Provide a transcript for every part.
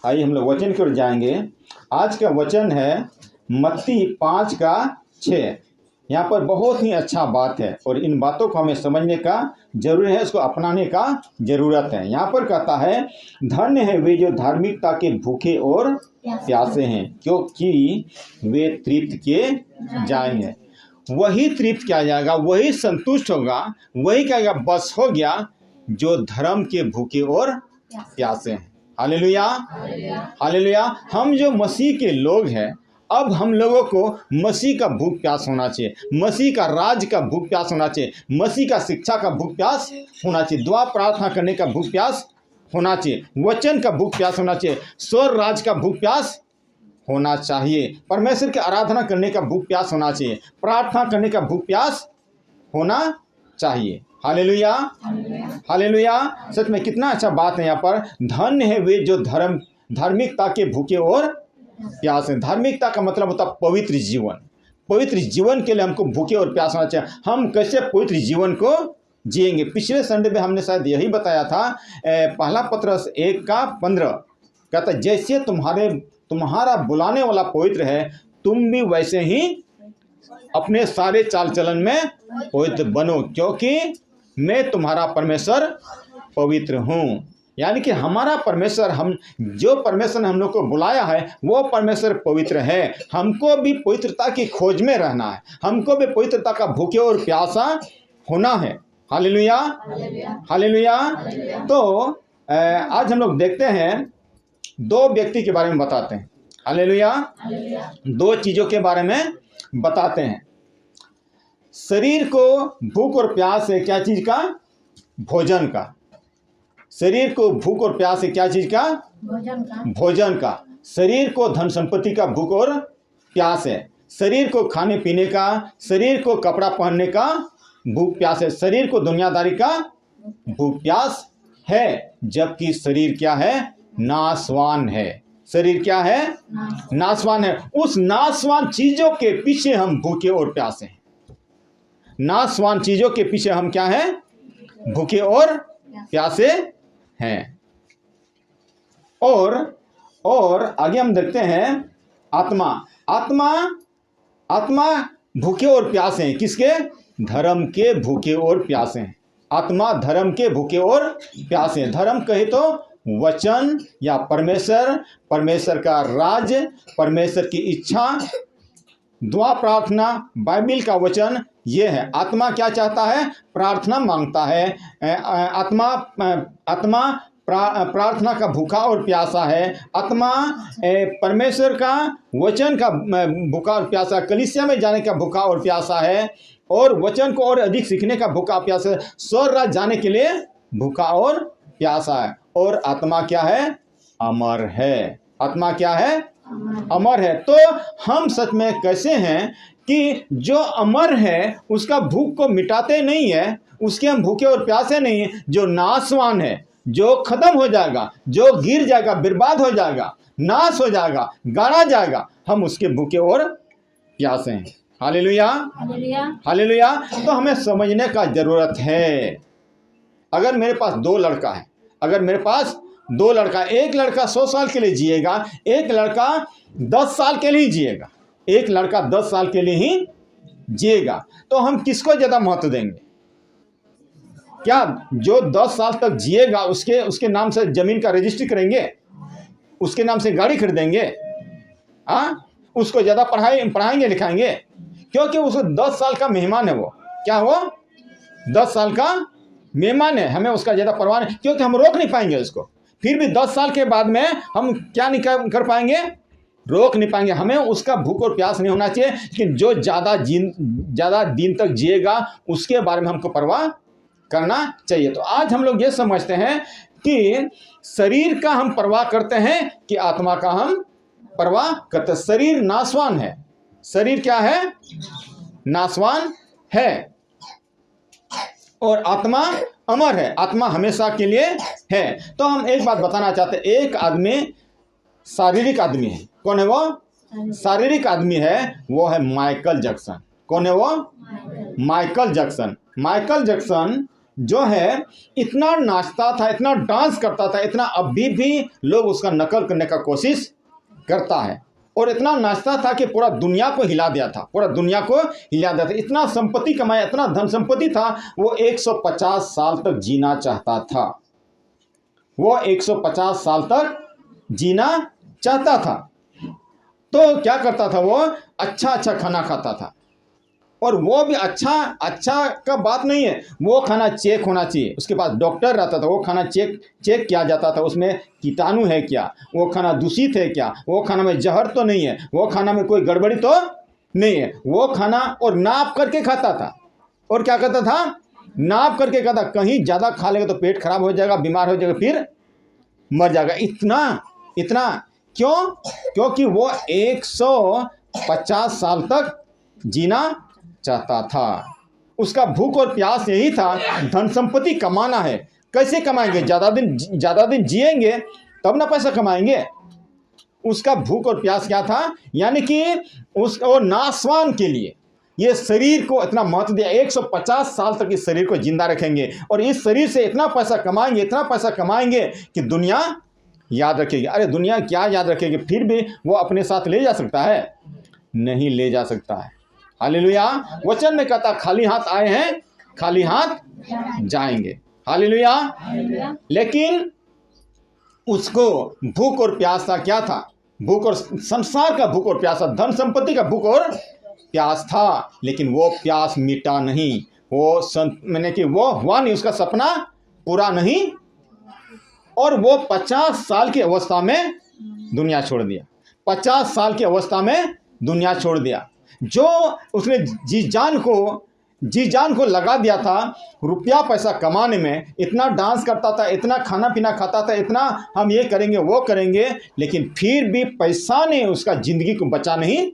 आइए हम लोग वचन की ओर जाएंगे। आज का वचन है मत्ती 5:6। यहाँ पर बहुत ही अच्छा बात है और इन बातों को हमें समझने का जरूरी है, इसको अपनाने का जरूरत है। यहाँ पर कहता है, धन्य है वे जो धार्मिकता के भूखे और प्यासे हैं, क्योंकि वे तृप्त किए जाएंगे। वही तृप्त किया जाएगा, वही संतुष्ट होगा, वही कहेगा बस हो गया, जो धर्म के भूखे और प्यासे हैं। Hallelujah, hallelujah. हम जो मसीह के लोग हैं, अब हम लोगों को मसीह का भूख प्यास होना चाहिए, मसीह का राज का भूख प्यास होना चाहिए, मसीह का शिक्षा का भूख प्यास होना चाहिए, दुआ प्रार्थना करने का भूख प्यास होना चाहिए, वचन का भूख प्यास होना चाहिए, स्वर राज का भूख प्यास होना चाहिए, परमेश्वर की आराधना करने का भूख प्यास होना चाहिए, प्रार्थना करने का भूख प्यास होना चाहिए। Hallelujah, hallelujah. सच में कितना अच्छा बात है यहाँ पर, धन्य है वे जो धार्मिकता के भूखे और प्यास है। धार्मिकता का मतलब होता है पवित्र जीवन। पवित्र जीवन के लिए हमको भूखे और प्यास होना चाहिए। हम कैसे पवित्र जीवन को जिएंगे? पिछले संडे में हमने शायद यही बताया था, पहला पत्रस 1:15 कहता है, जैसे तुम्हारा बुलाने वाला पवित्र है, तुम भी वैसे ही अपने सारे चाल चलन में पवित्र बनो, क्योंकि मैं तुम्हारा परमेश्वर पवित्र हूँ। यानी कि हमारा परमेश्वर, जो परमेश्वर ने हम लोग को बुलाया है, वो परमेश्वर पवित्र है। हमको भी पवित्रता की खोज में रहना है, हमको भी पवित्रता का भूखे और प्यासा होना है। Hallelujah, hallelujah. तो आज हम लोग देखते हैं, दो व्यक्ति के बारे में बताते हैं। हालेलुया, दो चीज़ों के बारे में बताते हैं। शरीर को भूख और प्यास है क्या चीज़ का? भोजन का। शरीर को भूख और प्यास है क्या चीज का? भोजन का। शरीर को धन संपत्ति का भूख और प्यास है, शरीर को खाने पीने का, शरीर को कपड़ा पहनने का भूख प्यास है, शरीर को दुनियादारी का भूख प्यास है। जबकि शरीर क्या है? नाशवान है। शरीर क्या है? नाशवान है। उस नाशवान चीजों के पीछे हम भूखे और प्यासे हैं। नाशवान चीजों के पीछे हम क्या हैं? भूखे और प्यासे हैं। और आगे हम देखते हैं, आत्मा भूखे और प्यासे हैं। किसके? धर्म के भूखे और प्यासे हैं। आत्मा धर्म के भूखे और प्यासे हैं। धर्म कहे तो वचन या परमेश्वर का राज, परमेश्वर की इच्छा, दुआ प्रार्थना, बाइबिल का वचन, ये है। आत्मा क्या चाहता है? प्रार्थना मांगता है। आत्मा प्रार्थना का भूखा और प्यासा है। आत्मा परमेश्वर का वचन का भूखा और प्यासा, कलीसिया में जाने का भूखा और प्यासा है, और वचन को और अधिक सीखने का भूखा प्यासा है, स्वर्ग राज्य जाने के लिए भूखा और प्यासा है। और आत्मा क्या है? अमर है। आत्मा क्या है? अमर है। तो हम सच में कैसे हैं कि जो अमर है उसका भूख को मिटाते नहीं है, उसके हम भूखे और प्यासे नहीं हैं। जो नाशवान है, जो खत्म हो जाएगा, जो गिर जाएगा, बर्बाद हो जाएगा, नाश हो जाएगा, गाड़ा जाएगा, हम उसके भूखे और प्यासे हैं। Hallelujah, hallelujah. तो हमें समझने का जरूरत है। अगर मेरे पास दो लड़का है, एक लड़का 100 साल के लिए जिएगा, एक लड़का 10 साल के लिए जिएगा, एक लड़का 10 साल के लिए ही जिएगा, तो हम किसको ज्यादा महत्व देंगे? क्या जो 10 साल तक जिएगा उसके नाम से जमीन का रजिस्ट्री करेंगे, उसके नाम से गाड़ी खरीदेंगे? उसको ज्यादा पढ़ाएंगे लिखाएंगे? क्योंकि उसको 10 साल का मेहमान है। वो क्या, वो 10 साल का मेहमान है। हमें उसका ज्यादा परवाह नहीं, क्योंकि हम रोक नहीं पाएंगे उसको। फिर भी 10 साल के बाद में हम क्या नहीं कर पाएंगे? रोक नहीं पाएंगे। हमें उसका भूख और प्यास नहीं होना चाहिए कि जो ज़्यादा दिन तक जिएगा उसके बारे में हमको परवाह करना चाहिए। तो आज हम लोग ये समझते हैं कि शरीर का हम परवाह करते हैं कि आत्मा का हम परवाह करते हैं। शरीर नाशवान है। शरीर क्या है? नाशवान है। और आत्मा अमर है। आत्मा हमेशा के लिए है। तो हम एक बात बताना चाहते हैं, एक आदमी शारीरिक आदमी है। कौन है वो? शारीरिक आदमी है, वो है माइकल जैक्सन। कौन है वो? Michael Jackson. माइकल जैक्सन जो है इतना नाचता था, इतना डांस करता था, इतना अभी भी लोग उसका नकल करने का कोशिश करता है, और इतना नाचता था कि पूरा दुनिया को हिला दिया था, पूरा दुनिया को हिला दिया था। इतना संपत्ति कमाया, इतना धन संपत्ति था, वो 150 साल तक जीना चाहता था। वो 150 साल तक जीना चाहता था। तो क्या करता था, वो अच्छा अच्छा खाना खाता था, और वो भी अच्छा का बात नहीं है, वो खाना चेक होना चाहिए। उसके पास डॉक्टर रहता था, वो खाना चेक किया जाता था, उसमें कीटाणु है क्या, वो खाना दूषित है क्या, वो खाना में जहर तो नहीं है, वो खाना में कोई गड़बड़ी तो नहीं है। वो खाना और नाप करके खाता था। और क्या करता था, नाप करके खाता। कहीं ज़्यादा खा लेगा तो पेट खराब हो जाएगा, बीमार हो जाएगा, फिर मर जाएगा। इतना क्यों? क्योंकि वो 150 साल तक जीना चाहता था। उसका भूख और प्यास यही था, धन संपत्ति कमाना है। कैसे कमाएंगे? ज़्यादा दिन जिएंगे तब ना पैसा कमाएंगे। उसका भूख और प्यास क्या था, यानी कि उसको नासवान के लिए ये शरीर को इतना महत्व दिया। 150 साल तक इस शरीर को जिंदा रखेंगे, और इस शरीर से इतना पैसा कमाएंगे कि दुनिया याद रखेगी। अरे दुनिया क्या याद रखेगी? फिर भी वो अपने साथ ले जा सकता है? नहीं ले जा सकता है। हालेलुया। वचन में कहता, खाली हाथ आए हैं, खाली हाथ जाएंगे। हालेलुया। लेकिन उसको भूख और प्यास था। क्या था? भूख और संसार का भूख और प्यास था, धन संपत्ति का भूख और प्यास था। लेकिन वो प्यास मिटा नहीं, मैंने कि वो हुआ नहीं, उसका सपना पूरा नहीं। और वो 50 साल की अवस्था में दुनिया छोड़ दिया। 50 साल की अवस्था में दुनिया छोड़ दिया। जो उसने जी जान को लगा दिया था रुपया पैसा कमाने में, इतना डांस करता था, इतना खाना पीना खाता था, इतना हम ये करेंगे वो करेंगे, लेकिन फिर भी पैसा ने उसका जिंदगी को बचा नहीं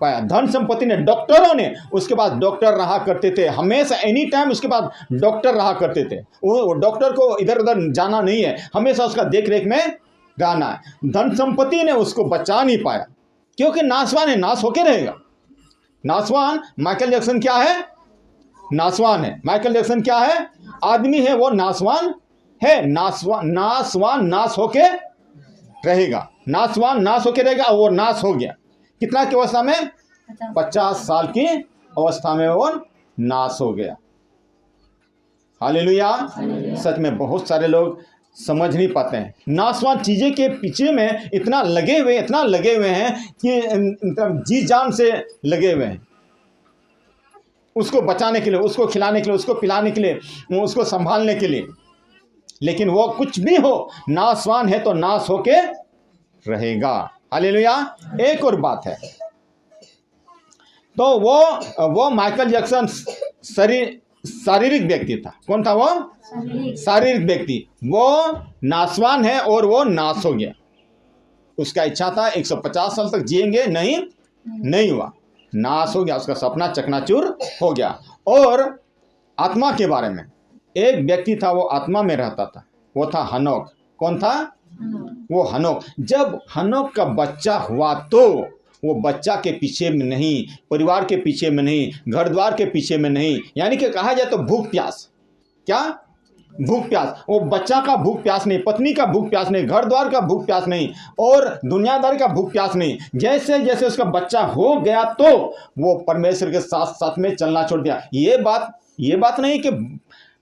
पाया। धन संपत्ति ने, डॉक्टरों ने उसके बाद डॉक्टर रहा करते थे, हमेशा एनी टाइम उसके बाद डॉक्टर रहा करते थे। वो डॉक्टर को इधर उधर जाना नहीं है, हमेशा उसका देख रेख में रहना है। धन संपत्ति ने उसको बचा नहीं पाया, क्योंकि नासवान है, नाश होके रहेगा। नासवान माइकल जैक्सन क्या है? नासवान है। माइकल जैक्सन क्या है? आदमी है, वो नासवान है। नासवान नाश होके रहेगा। नासवान नाश होके रहेगा, और वो नाश हो गया। कितना की अवस्था में? 50 साल की अवस्था में वो नाश हो गया। हालेलुया। सच में बहुत सारे लोग समझ नहीं पाते हैं। नासवान चीज़ें के पीछे में इतना लगे हुए हैं कि जी जान से लगे हुए हैं, उसको बचाने के लिए, उसको खिलाने के लिए, उसको पिलाने के लिए, उसको संभालने के लिए। लेकिन वो कुछ भी हो, नासवान है तो नाश होके रहेगा। हालेलुया। एक और बात है, तो वो माइकल जैक्सन शारीरिक व्यक्ति था। कौन था वो? शारीरिक व्यक्ति। वो नासवान है और वो नाश हो गया। उसका इच्छा था 150 साल तक जिएंगे, नहीं हुआ, नाश हो गया। उसका सपना चकनाचूर हो गया। और आत्मा के बारे में, एक व्यक्ति था, वो आत्मा में रहता था, वो था हनोक। कौन था? वो हनोक। जब हनोक का बच्चा हुआ तो वो बच्चा के पीछे में नहीं, परिवार के पीछे में नहीं, घर द्वार के पीछे में नहीं, यानी कि कहा जाए तो भूख प्यास। क्या? भूख प्यास। वो बच्चा का भूख प्यास नहीं, पत्नी का भूख प्यास नहीं, घर द्वार का भूख प्यास नहीं, और दुनियादारी का भूख प्यास नहीं। जैसे जैसे उसका बच्चा हो गया तो वो परमेश्वर के साथ साथ में चलना छोड़ दिया। ये बात नहीं कि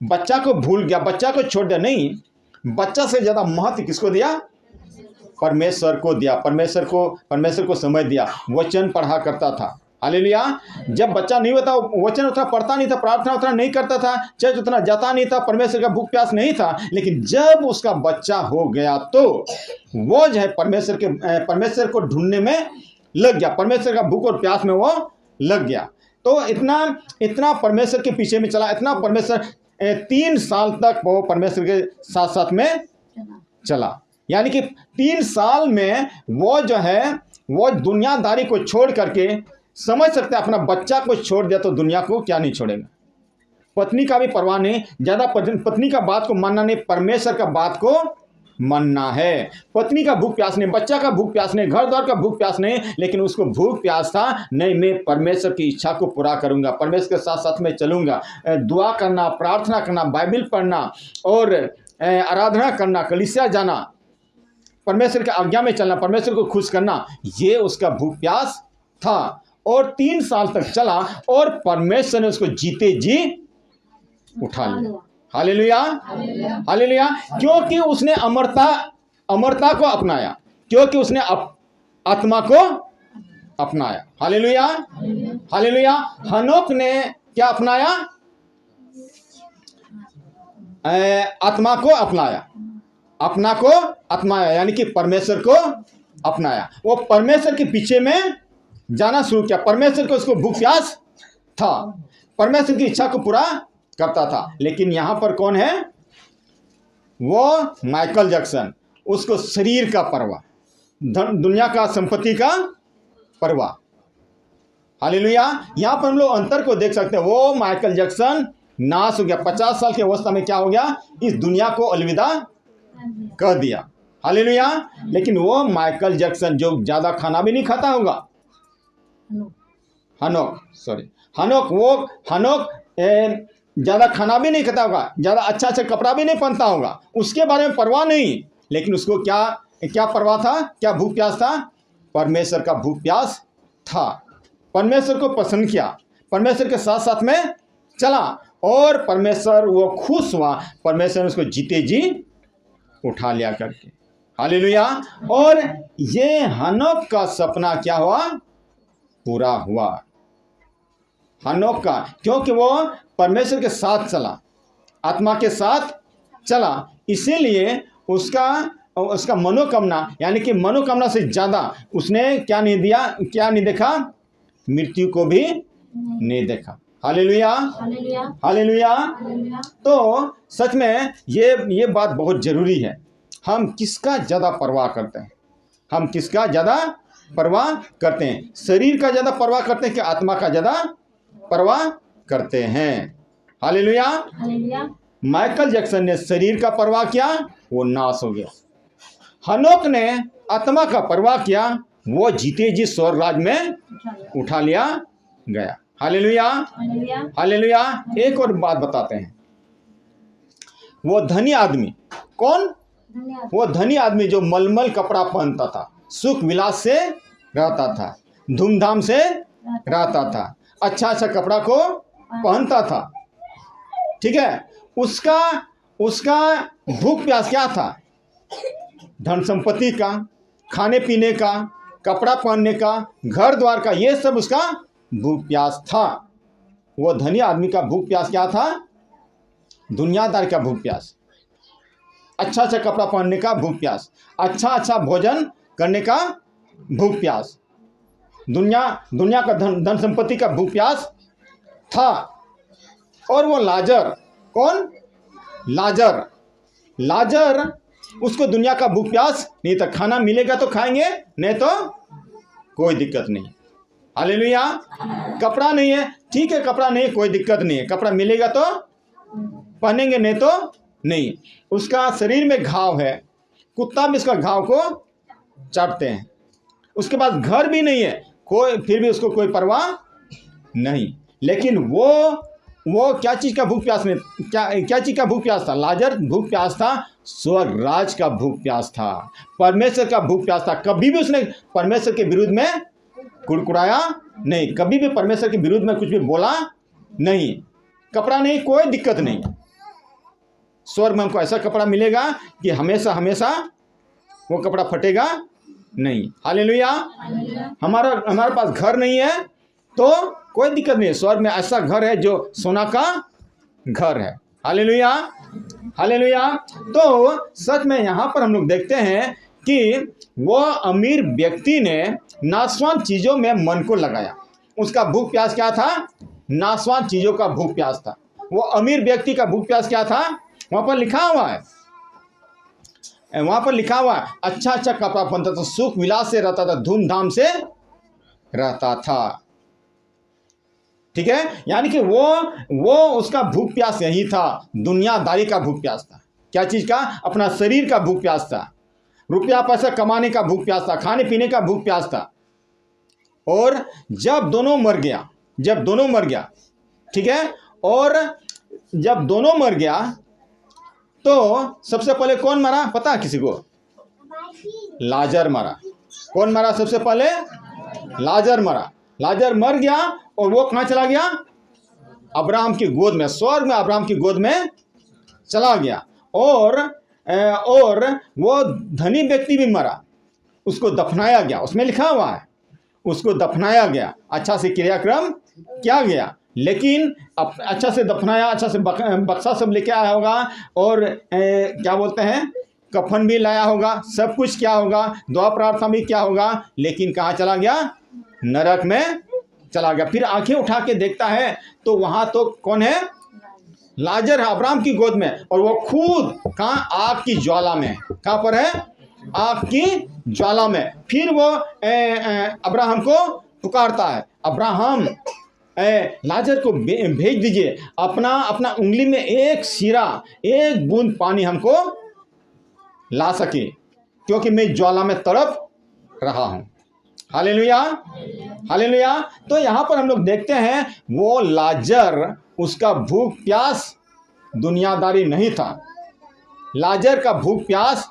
बच्चा को भूल गया, बच्चा को छोड़ दिया, नहीं। बच्चा से ज्यादा महत्व किसको दिया? परमेश्वर को दिया। परमेश्वर को समझ दिया। वचन पढ़ा करता था। हालेलुया। जब बच्चा नहीं होता, वचन उतना पढ़ता नहीं था, प्रार्थना उतना नहीं करता था, चर्च उतना जाता नहीं था, परमेश्वर का भूख प्यास नहीं था। लेकिन जब उसका बच्चा हो गया तो वो जो है परमेश्वर को ढूंढने में लग गया, परमेश्वर का भूख और प्यास में वो लग गया। तो इतना परमेश्वर के पीछे में चला, इतना परमेश्वर 3 साल तक वो परमेश्वर के साथ साथ में चला। यानी कि 3 साल में वो जो है वो दुनियादारी को छोड़ करके, समझ सकते हैं, अपना बच्चा को छोड़ दिया तो दुनिया को क्या नहीं छोड़ेगा। पत्नी का भी परवाह नहीं, ज़्यादा पत्नी का बात को मानना नहीं, परमेश्वर का बात को मन्ना है। पत्नी का भूख प्यास नहीं, बच्चा का भूख प्यास नहीं, घर द्वार का भूख प्यास नहीं, लेकिन उसको भूख प्यास था नहीं, मैं परमेश्वर की इच्छा को पूरा करूंगा, परमेश्वर के साथ साथ में चलूंगा। दुआ करना, प्रार्थना करना, बाइबल पढ़ना और आराधना करना, कलीसिया जाना, परमेश्वर की आज्ञा में चलना, परमेश्वर को खुश करना, ये उसका भूख प्यास था। और 3 साल तक चला और परमेश्वर ने उसको जीते जी उठा लिया। Hallelujah, hallelujah. क्योंकि उसने अमरता को अपनाया, क्योंकि उसने आत्मा को अपनाया। Hallelujah, hallelujah. हनोक ने क्या अपनाया? आत्मा को अपनाया, अपना को अपनाया, यानी कि परमेश्वर को अपनाया। वो परमेश्वर के पीछे में जाना शुरू किया। परमेश्वर को उसको भूख प्यास था, परमेश्वर की इच्छा को पूरा करता था। लेकिन यहां पर कौन है? वो माइकल जैक्सन, उसको शरीर का परवाह, दुनिया का संपत्ति का परवाह। हालेलुया। यहां पर हम लोग अंतर को देख सकते हैं। वो माइकल जैक्सन नाश हो गया, 50 साल की अवस्था में क्या हो गया? इस दुनिया को अलविदा कर दिया। हालेलुया। लेकिन वो माइकल जैक्सन जो ज्यादा खाना भी नहीं खाता होगा, हनोक ज्यादा खाना भी नहीं खाता होगा, ज्यादा अच्छा कपड़ा भी नहीं पहनता होगा, उसके बारे में परवाह नहीं। लेकिन उसको क्या परवाह था? क्या भूख प्यास था? परमेश्वर का भूख प्यास था। परमेश्वर को पसंद किया, परमेश्वर के साथ साथ में चला और परमेश्वर वो खुश हुआ। परमेश्वर ने उसको जीते जी उठा लिया करके। हालेलुया। और ये हनोक का सपना क्या हुआ? पूरा हुआ। हनोक का, क्योंकि वो परमेश्वर के साथ चला, आत्मा के साथ चला, इसीलिए उसका मनोकामना, यानी कि मनोकामना से ज्यादा उसने क्या नहीं देखा? मृत्यु को भी नहीं देखा। Hallelujah, hallelujah. तो सच में ये बात बहुत जरूरी है। हम किसका ज्यादा परवाह करते हैं? हम किसका ज्यादा परवाह करते हैं? शरीर का ज्यादा परवाह करते हैं कि आत्मा का ज्यादा परवाह करते हैं? हालेलुया। माइकल जैक्सन ने शरीर का परवाह किया, वो नाश हो गया। हनोक ने आत्मा का परवाह किया, वो जीते जी स्वर्ग राज्य में उठा लिया गया। Hallelujah, hallelujah. एक और बात बताते हैं। वो धनी आदमी कौन? वो धनी आदमी जो मलमल कपड़ा पहनता था, सुख विलास से रहता था, धूमधाम से रहता था, अच्छा कपड़ा को पहनता था, ठीक है। उसका भूख प्यास क्या था? धन संपत्ति का, खाने पीने का, कपड़ा पहनने का, घर द्वार का, ये सब उसका भूख प्यास था। वो धनी आदमी का भूख प्यास क्या था? दुनियादार का भूख प्यास, अच्छा कपड़ा पहनने का भूख प्यास, अच्छा भोजन करने का भूख प्यास, दुनिया का धन संपत्ति का भूख प्यास था। और वो लाजर, कौन? लाजर उसको दुनिया का भूख प्यास नहीं था। खाना मिलेगा तो खाएंगे, नहीं तो कोई दिक्कत नहीं। हालेलुया। कपड़ा नहीं है, ठीक है, कपड़ा नहीं है, कोई दिक्कत नहीं है, कपड़ा मिलेगा तो पहनेंगे, नहीं तो नहीं। उसका शरीर में घाव है, कुत्ता भी उसका घाव को चाटते हैं। उसके पास घर भी नहीं है, फिर भी उसको कोई परवाह नहीं। लेकिन वो क्या चीज का भूख प्यास में, क्या चीज का भूख प्यास था? लाजर भूख प्यास था, स्वर्ग राज का भूख प्यास था, परमेश्वर का भूख प्यास था। कभी भी उसने परमेश्वर के विरुद्ध में कुड़कुड़ाया नहीं, कभी भी परमेश्वर के विरुद्ध में कुछ भी बोला नहीं। कपड़ा नहीं, कोई दिक्कत नहीं, स्वर्ग में हमको ऐसा कपड़ा मिलेगा कि हमेशा वो कपड़ा फटेगा नहीं। हालेलुया। हमारे पास घर नहीं है तो कोई दिक्कत नहीं है, स्वर्ग में ऐसा घर है जो सोना का घर है। Hallelujah, hallelujah. तो सच में यहाँ पर हम लोग देखते हैं कि वो अमीर व्यक्ति ने नाशवान चीजों में मन को लगाया। उसका भूख प्यास क्या था? नाशवान चीजों का भूख प्यास था। वो अमीर व्यक्ति का भूख प्यास क्या था? वहां पर लिखा हुआ है, अच्छा कपड़ा पहनता था, सुख विलास से रहता था, धूमधाम से रहता था, ठीक है। यानी कि वो उसका भूख प्यास यही था, दुनियादारी का भूख प्यास था। क्या चीज़ का? अपना शरीर का भूख प्यास था, रुपया पैसा कमाने का भूख प्यास था, खाने पीने का भूख प्यास था। और जब दोनों मर गया, ठीक है, और जब दोनों मर गया तो सबसे पहले कौन मरा पता है किसी को? लाजर मरा। कौन मरा सबसे पहले? लाजर मरा। लाजर मर गया और वो कहाँ चला गया? अब्राहम की गोद में, स्वर्ग में अब्राहम की गोद में चला गया। और वो धनी व्यक्ति भी मरा, उसको दफनाया गया। उसमें लिखा हुआ है उसको दफनाया गया, अच्छा से क्रियाक्रम किया गया, लेकिन अच्छा से दफनाया, अच्छा से बक्सा सब लेके आया होगा, और क्या बोलते हैं, कफन भी लाया होगा, सब कुछ क्या होगा, दुआ प्रार्थना भी क्या होगा, लेकिन कहाँ चला गया? नरक में चला गया। फिर आंखें उठा के देखता है तो वहां तो कौन है? लाजर है अब्राहम की गोद में, और वो खुद कहाँ? आग की ज्वाला में। कहाँ पर है? आग की ज्वाला में। फिर वो अब्राहम को पुकारता है, अब्राहम लाजर को भेज दीजिए, अपना उंगली में एक सिरा, एक बूंद पानी हमको ला सके, क्योंकि मैं ज्वाला में तड़प रहा हूं। Hallelujah, hallelujah. तो यहाँ पर हम लोग देखते हैं वो लाजर, उसका भूख प्यास दुनियादारी नहीं था। लाजर का भूख प्यास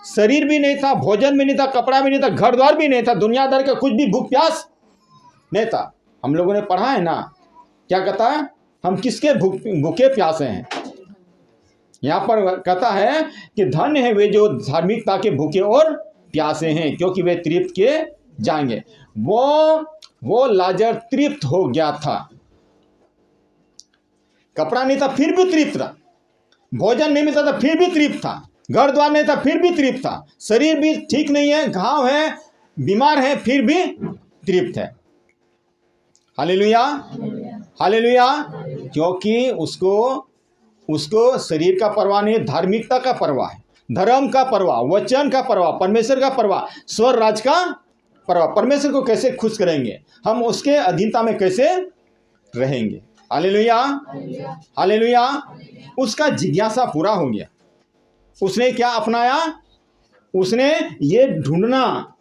शरीर भी नहीं था, भोजन भी नहीं था, कपड़ा भी नहीं था, घर द्वार भी नहीं था, दुनियादारी का कुछ भी भूख प्यास नहीं था। हम लोगों ने पढ़ा है ना, क्या कहता है? हम किसके भूखे प्यासे हैं? यहाँ पर कहता है कि धन्य है वे जो धार्मिकता के भूखे और प्यासे हैं, क्योंकि वे तृप्त किए जाएंगे। वो लाजर तृप्त हो गया था। कपड़ा नहीं था फिर भी तृप्त था, भोजन नहीं मिलता था फिर भी तृप्त था, घर द्वार नहीं था फिर भी तृप्त था, शरीर भी ठीक नहीं है, घाव है, बीमार है, फिर भी तृप्त है। Hallelujah, hallelujah. क्योंकि उसको शरीर का परवाह नहीं, धार्मिकता का परवाह है, धर्म का परवाह, वचन का परवाह, परमेश्वर का परवाह, स्वर्ग राज का परवाह। परमेश्वर को कैसे खुश करेंगे, हम उसके अधीनता में कैसे रहेंगे। Hallelujah, hallelujah. उसका जिज्ञासा पूरा हो गया। उसने क्या अपनाया? उसने ये ढूंढना,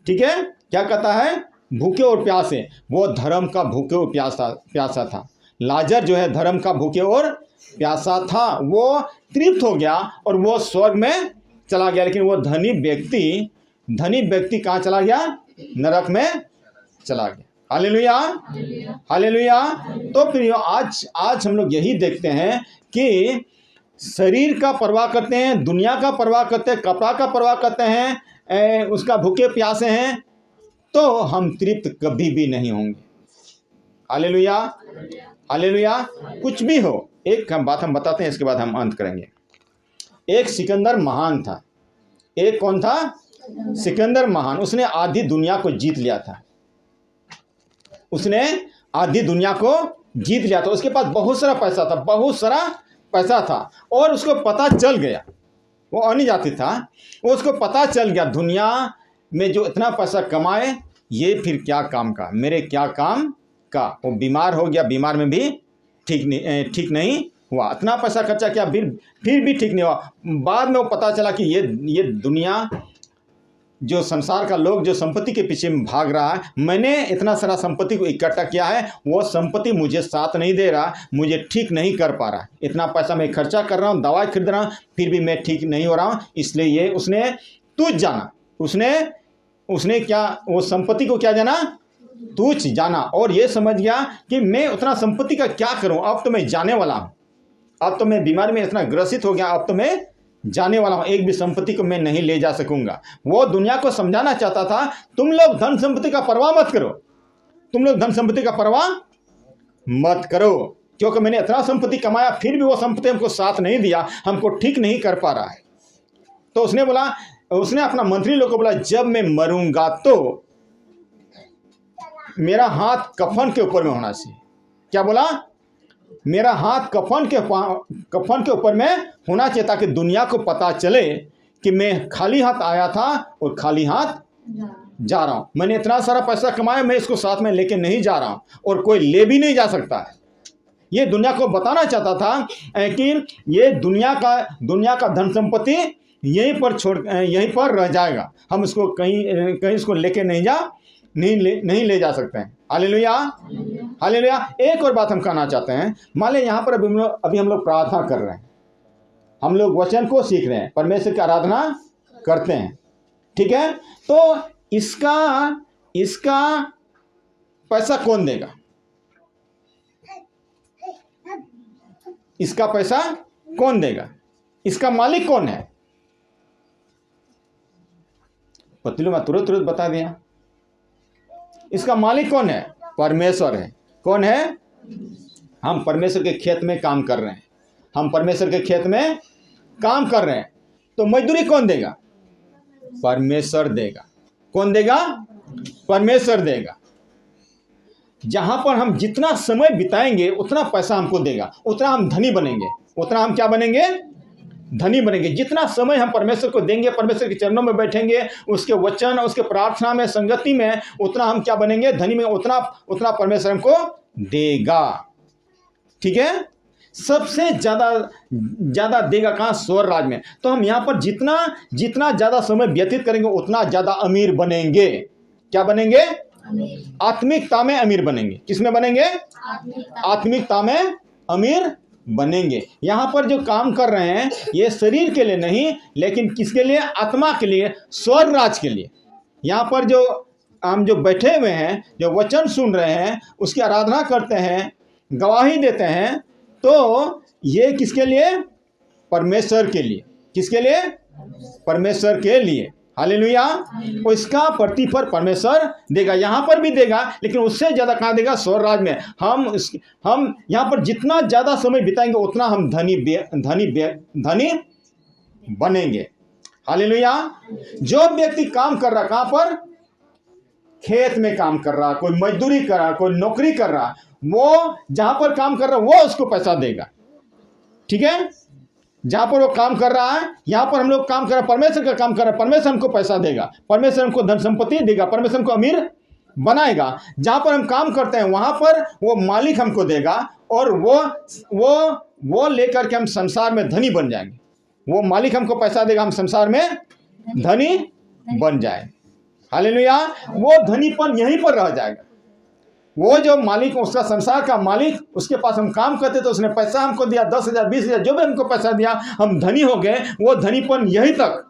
ठीक है, क्या कहता है? भूखे और प्यासे। वो धर्म का भूखे और प्यासा था। लाजर जो है धर्म का भूखे और प्यासा था, वो तृप्त हो गया और वो स्वर्ग में चला गया। लेकिन वो धनी व्यक्ति कहाँ चला गया? नरक में चला गया। Hallelujah, hallelujah. तो फिर आज हम लोग यही देखते हैं कि शरीर का परवाह करते हैं, दुनिया का परवाह करते हैं, कपड़ा का परवाह करते हैं, उसका भूखे प्यासे हैं, तो हम तृप्त कभी भी नहीं होंगे। Hallelujah, hallelujah. कुछ भी हो, एक बात हम बताते हैं, इसके बाद हम अंत करेंगे। एक सिकंदर महान था। एक कौन था? सिकंदर महान। उसने आधी दुनिया को जीत लिया था। उसने आधी दुनिया को जीत लिया था। उसके पास बहुत सारा पैसा था, और उसको पता चल गया, वो अन्य जाति था, उसको पता चल गया दुनिया में जो इतना पैसा कमाए, ये फिर क्या काम का, मेरे क्या काम का। वो बीमार हो गया, बीमार में भी ठीक नहीं हुआ, इतना पैसा खर्चा किया फिर भी ठीक नहीं हुआ। बाद में वो पता चला कि ये दुनिया, जो संसार का लोग जो संपत्ति के पीछे भाग रहा है, मैंने इतना सारा संपत्ति को इकट्ठा किया है, वो संपत्ति मुझे साथ नहीं दे रहा, मुझे ठीक नहीं कर पा रहा, इतना पैसा मैं खर्चा कर रहा हूँ, दवाई खरीद रहा हूँ, फिर भी मैं ठीक नहीं हो रहा हूँ। इसलिए ये उसने तुच्छ जाना। उसने क्या, वो संपत्ति को क्या जाना? तुच्छ जाना। और ये समझ गया कि मैं उतना संपत्ति का क्या करूँ, अब तो मैं जाने वाला हूँ, अब तो मैं बीमारी में इतना ग्रसित हो गया, अब तो मैं जाने वाला हूं, एक भी संपत्ति को मैं नहीं ले जा सकूंगा। वो दुनिया को समझाना चाहता था, तुम लोग धन संपत्ति का परवाह मत करो, तुम लोग धन संपत्ति का परवाह मत करो, क्योंकि मैंने इतना संपत्ति कमाया फिर भी वो संपत्ति हमको साथ नहीं दिया, हमको ठीक नहीं कर पा रहा है। तो उसने अपना मंत्री लोग को बोला, जब मैं मरूंगा तो मेरा हाथ कफन के ऊपर में होना चाहिए। क्या बोला? मेरा हाथ कफन के ऊपर में होना चाहिए, ताकि दुनिया को पता चले कि मैं खाली हाथ आया था और खाली हाथ जा रहा हूं। मैंने इतना सारा पैसा कमाया, मैं इसको साथ में लेके नहीं जा रहा हूं, और कोई ले भी नहीं जा सकता है। ये दुनिया को बताना चाहता था कि ये दुनिया का धन संपत्ति यहीं पर रह जाएगा, हम इसको कहीं इसको लेके नहीं ले जा सकते हैं। Hallelujah, hallelujah. एक और बात हम कहना चाहते हैं, मान लें यहाँ पर अभी हम लोग प्रार्थना कर रहे हैं, हम लोग वचन को सीख रहे हैं, परमेश्वर की आराधना करते हैं, ठीक है, तो इसका पैसा कौन देगा? इसका पैसा कौन देगा? इसका मालिक कौन है? पतलू मैं तुरंत बता दिया, इसका मालिक कौन है? परमेश्वर है। कौन है? हम परमेश्वर के खेत में काम कर रहे हैं, हम परमेश्वर के खेत में काम कर रहे हैं, तो मजदूरी कौन देगा? परमेश्वर देगा। कौन देगा? परमेश्वर देगा। जहां पर हम जितना समय बिताएंगे उतना पैसा हमको देगा, उतना हम धनी बनेंगे, उतना हम क्या बनेंगे? धनी बनेंगे। जितना समय हम परमेश्वर को देंगे, परमेश्वर के चरणों में बैठेंगे, उसके वचन, उसके प्रार्थना में, संगति में, उतना हम क्या बनेंगे? धनी में। उतना परमेश्वर हमको देगा, ठीक है। सबसे ज्यादा देगा कहाँ? स्वर्ग राज्य में। तो हम यहाँ पर जितना ज्यादा समय व्यतीत करेंगे उतना ज्यादा अमीर बनेंगे। क्या बनेंगे? आत्मिकता में अमीर बनेंगे। किसमें बनेंगे? आत्मिकता में अमीर बनेंगे। यहाँ पर जो काम कर रहे हैं ये शरीर के लिए नहीं, लेकिन किसके लिए? आत्मा के लिए, स्वर्ग राज के लिए। यहाँ पर हम जो बैठे हुए हैं, जो वचन सुन रहे हैं, उसकी आराधना करते हैं, गवाही देते हैं, तो ये किसके लिए? परमेश्वर के लिए। किसके लिए? परमेश्वर के लिए। हालेलुया। इसका प्रतिफल परमेश्वर देगा, यहाँ पर भी देगा, लेकिन उससे ज़्यादा कहाँ देगा? स्वर्ग राज्य में। हम यहाँ पर जितना ज़्यादा समय बिताएंगे उतना हम धनी बनेंगे। हालेलुया। जो व्यक्ति काम कर रहा, कहाँ पर? खेत में काम कर रहा, कोई मजदूरी कर रहा, कोई नौकरी कर रहा, वो जहाँ पर काम कर रहा वो उसको पैसा देगा, ठीक है। जहां पर वो काम कर रहा है, यहां पर हम लोग काम कर रहे हैं, परमेश्वर का काम कर रहे हैं, परमेश्वर हमको पैसा देगा, परमेश्वर हमको धन संपत्ति देगा, परमेश्वर हमको अमीर बनाएगा। जहां पर हम काम करते हैं वहां पर वो मालिक हमको देगा, और वो लेकर के हम संसार में धनी बन जाएंगे। वो मालिक हमको पैसा देगा, हम संसार में धनी बन जाए। हालेलुया। वो धनीपन यहीं पर रह जाएगा। वो जो मालिक, उसका संसार का मालिक, उसके पास हम काम करते तो उसने पैसा हमको दिया, 10,000 20,000 जो भी हमको पैसा दिया, हम धनी हो गए। वो धनीपन यहीं तक,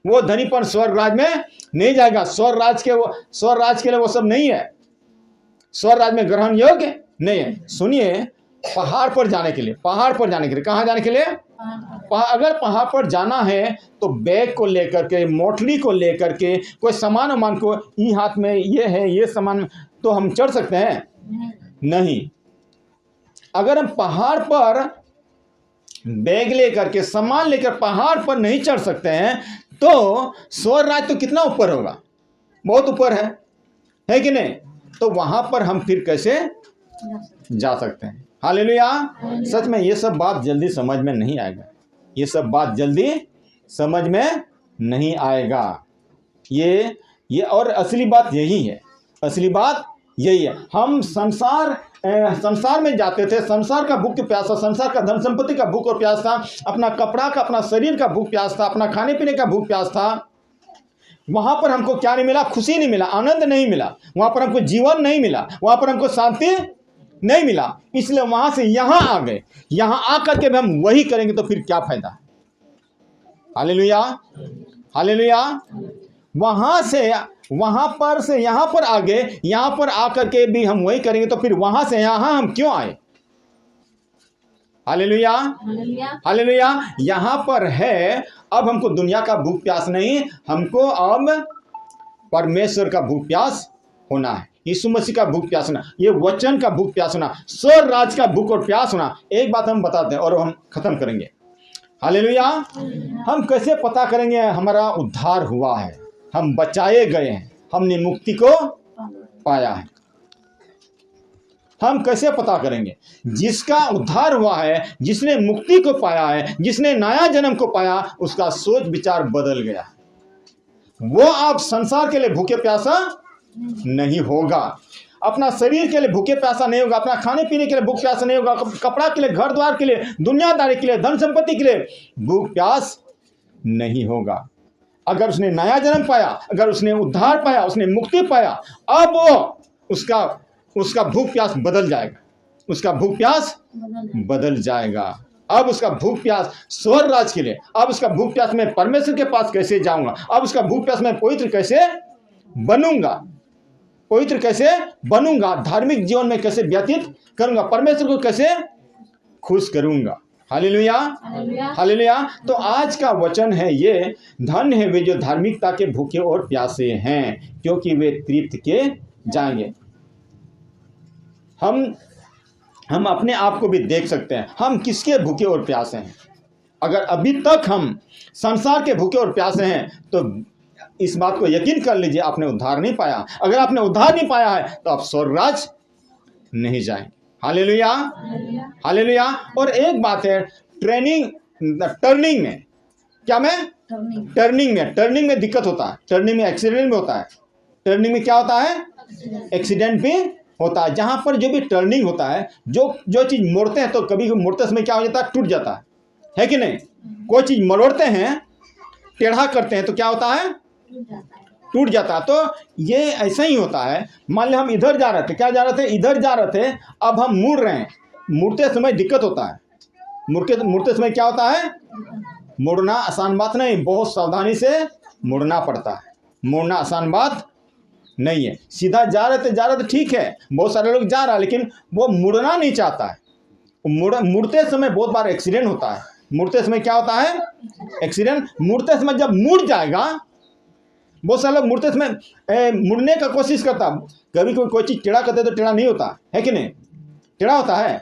वो धनीपन स्वर्ग राज में नहीं जाएगा। स्वर्ग राज के लिए वो सब नहीं है, स्वर्ग राज में ग्रहण योग्य नहीं है। सुनिए, पहाड़ पर जाने के लिए कहाँ जाने के लिए? अगर पहाड़ पर जाना है तो बैग को लेकर के, मोटली को लेकर के, कोई सामान को, ये हाथ में ये है, ये सामान, तो हम चढ़ सकते हैं? नहीं। अगर हम पहाड़ पर बैग लेकर के, सामान लेकर पहाड़ पर नहीं चढ़ सकते हैं, तो स्वर्ग राज तो कितना ऊपर होगा? बहुत ऊपर है कि नहीं? तो वहां पर हम फिर कैसे जा सकते हैं? हालेलुया। सच में ये सब बात जल्दी समझ में नहीं आएगा, ये सब बात जल्दी समझ में नहीं आएगा। ये और असली बात यही है, असली बात यही है। हम संसार में जाते थे, संसार का भूख प्यास था, संसार का धन संपत्ति का भूख और प्यास था, अपना कपड़ा का, अपना शरीर का भूख प्यास था, अपना खाने पीने का भूख प्यास था। वहां पर हमको क्या नहीं मिला? खुशी नहीं मिला, आनंद नहीं मिला, वहां पर हमको जीवन नहीं मिला, वहां पर हमको शांति नहीं मिला। इसलिए वहां से यहां आ गए। यहां आकर के भी हम वही करेंगे तो फिर क्या फायदा? Hallelujah, hallelujah. वहां पर से यहां पर आ गए, यहां पर आकर के भी हम वही करेंगे तो फिर वहां से यहां हम क्यों आए? Hallelujah, hallelujah. यहां पर है, अब हमको दुनिया का भूख प्यास नहीं, हमको अब परमेश्वर का भूख प्यास होना है, यीशु मसीह का भूख प्यास होना, ये वचन का भूख प्यास होना, स्वर्ग राज का भूख और प्यास होना। एक बात हम बताते हैं और हम खत्म करेंगे। हालेलुया। हम कैसे पता करेंगे हमारा उद्धार हुआ है, हम बचाए गए हैं, हमने मुक्ति को पाया है? हम कैसे पता करेंगे? जिसका उद्धार हुआ है, जिसने मुक्ति को पाया है, जिसने नया जन्म को पाया, उसका सोच विचार बदल गया। वो आप संसार के लिए भूखे प्यासा नहीं होगा। अपना शरीर के लिए भूखे प्यासा नहीं होगा, अपना खाने पीने के लिए भूख प्यासा नहीं होगा, कपड़ा के लिए, घर द्वार के लिए, दुनियादारी के लिए, धन संपत्ति के लिए भूख प्यास नहीं होगा। अगर उसने नया जन्म पाया, अगर उसने उद्धार पाया, उसने मुक्ति पाया, अब वो उसका भूख प्यास बदल जाएगा, उसका भूख प्यास बदल जाएगा। अब उसका भूख प्यास स्वर्ग राज के लिए, अब उसका भूख प्यास मैं परमेश्वर के पास कैसे जाऊंगा, अब उसका भूख प्यास मैं पवित्र कैसे बनूंगा, पवित्र कैसे बनूंगा, धार्मिक जीवन में कैसे व्यतीत करूंगा, परमेश्वर को कैसे खुश करूंगा। Hallelujah, hallelujah. तो आज का वचन है ये, धन्य है वे जो धार्मिकता के भूखे और प्यासे हैं, क्योंकि वे तृप्त के जाएंगे। हम अपने आप को भी देख सकते हैं, हम किसके भूखे और प्यासे हैं। अगर अभी तक हम संसार के भूखे और प्यासे हैं तो इस बात को यकीन कर लीजिए, आपने उद्धार नहीं पाया। अगर आपने उद्धार नहीं पाया है तो आप स्वर्ग राज नहीं जाएंगे। Hallelujah, hallelujah. और एक बात है, टर्निंग में, क्या में टर्निंग में दिक्कत होता है, टर्निंग में एक्सीडेंट भी होता है, टर्निंग में क्या होता है, एक्सीडेंट भी होता है। जहां पर जो भी टर्निंग होता है, जो चीज मोड़ते हैं तो कभी मोड़ते समय क्या हो जाता है, टूट जाता है कि नहीं। कोई चीज मरोड़ते हैं, टेढ़ा करते हैं तो क्या होता है, टूट जाता है। तो ये ऐसा ही होता है। मान लिया हम इधर जा रहे थे, क्या जा रहे थे, इधर जा रहे थे, अब हम मुड़ रहे हैं, मुड़ते समय दिक्कत होता है, मुड़ते समय क्या होता है, मुड़ना आसान बात नहीं, बहुत सावधानी से मुड़ना पड़ता है, मुड़ना आसान बात नहीं है। सीधा जा रहे थे ठीक है, बहुत सारे लोग जा रहा है, लेकिन वो मुड़ना नहीं चाहता है। मुड़ते समय बहुत बार एक्सीडेंट होता है। मुड़ते समय क्या होता है, एक्सीडेंट। मुड़ते समय जब मुड़ जाएगा, बहुत सारे लोग मुड़ते समय मुड़ने का कोशिश करता, कभी कोई चीज़ टेढ़ा करते तो टेढ़ा नहीं होता है कि नहीं, टेढ़ा होता है,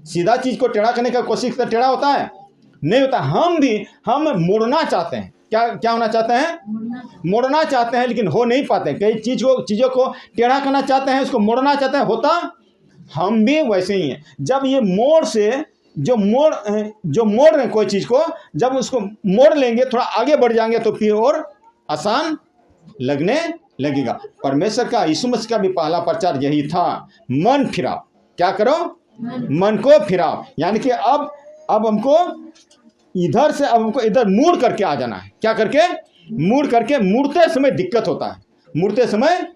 सीधा चीज़ को टेढ़ा करने का कोशिश करते टेढ़ा होता है, नहीं होता। हम मुड़ना चाहते हैं, क्या होना चाहते हैं, मोड़ना चाहते हैं, लेकिन हो नहीं पाते। कई चीज़ों को टेढ़ा करना चाहते हैं, उसको मोड़ना चाहते हैं, होता हम भी वैसे ही हैं। जब ये मोड़ से जो मोड़ रहे हैं कोई चीज़ को, जब उसको मोड़ लेंगे, थोड़ा आगे बढ़ जाएंगे तो फिर और आसान लगने लगेगा। परमेश्वर का, यीशु मसीह का भी पहला प्रचार यही था, मन फिराओ। क्या करो, मन को फिराओ। यानी कि अब हमको इधर से, अब हमको इधर मुड़ करके आ जाना है। क्या करके, मुड़ करके। मुड़ते समय दिक्कत होता है, मुड़ते समय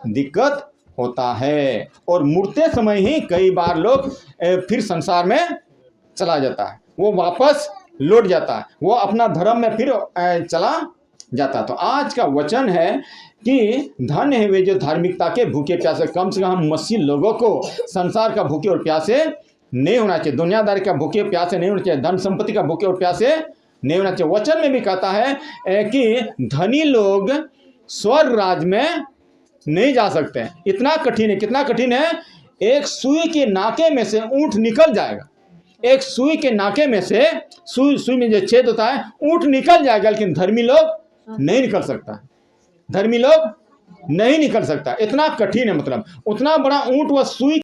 दिक्कत होता है, और मुड़ते समय ही कई बार लोग फिर संसार में चला जाता है, वो वापस लौट जाता है, वो अपना धर्म में फिर चला जाता है। तो आज का वचन है कि धन्य है वे जो धार्मिकता के भूखे प्यासे। कम से कम हम मसीह लोगों को संसार का भूखे और प्यासे नहीं होना चाहिए, दुनियादारी का भूखे प्यासे नहीं होना चाहिए, धन संपत्ति का भूखे और प्यासे नहीं होना चाहिए। वचन में भी कहता है कि धनी लोग स्वर्ग राज में नहीं जा सकते हैं। इतना कठिन है, कितना कठिन है, एक सुई के नाके में से ऊंट निकल जाएगा, एक सुई के नाके में से, सुई में जो छेद होता है, ऊंट निकल जाएगा, लेकिन धर्मी लोग नहीं निकल सकता, धर्मी लोग नहीं निकल सकता। इतना कठिन है, मतलब उतना बड़ा ऊंट वह सुई